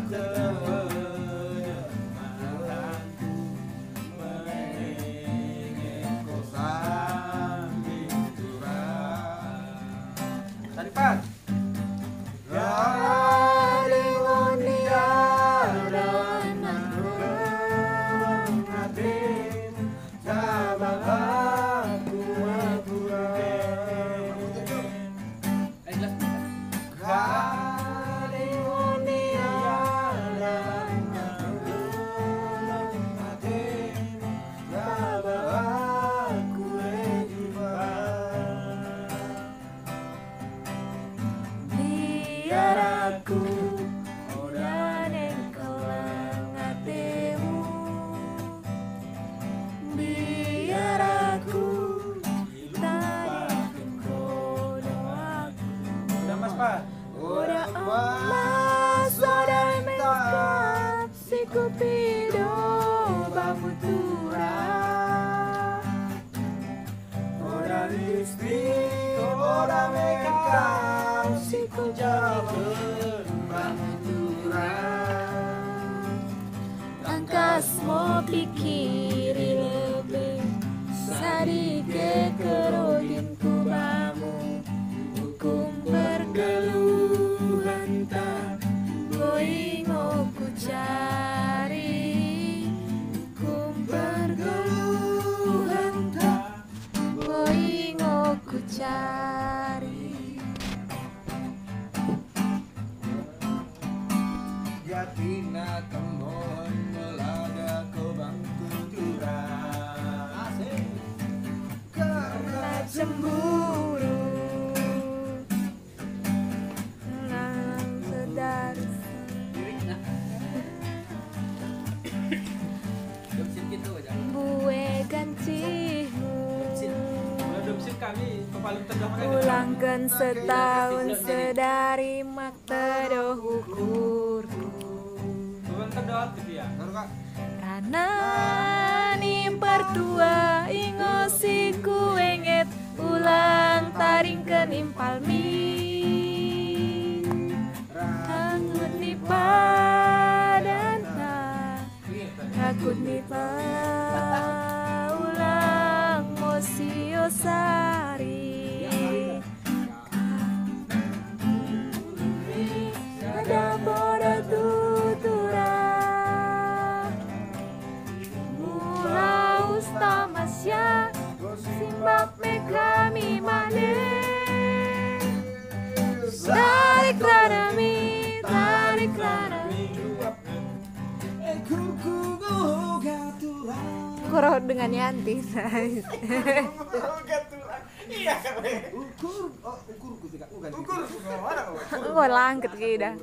Biar aku ora nengkelang hatimu, biar aku tadi kono aku. Udah mas Pak. Ora emas ora mekap si kupido bamutura, Ora listrik, ora mekap, si kujalan angkas mau pikiri lebih sadike kerogin kubamu, hukum bergeluhan tak goingo ku cari, hukum bergeluhan tak goingo ku cari. Yatina kemohon melada ke bangku durang Karena cemburu Nang sedar Bue gancimu Ulangkan setahun sedari mak tedoh ukurku, karena ni pertua ingosiku enget ulang taringkeun impal mi hangut ni padanta rakut ni ulang mosio sari ada bodoh tutura mula ustamasya simbak me kami mane tarik lanami Kuro dengan Yanti ukur langket kita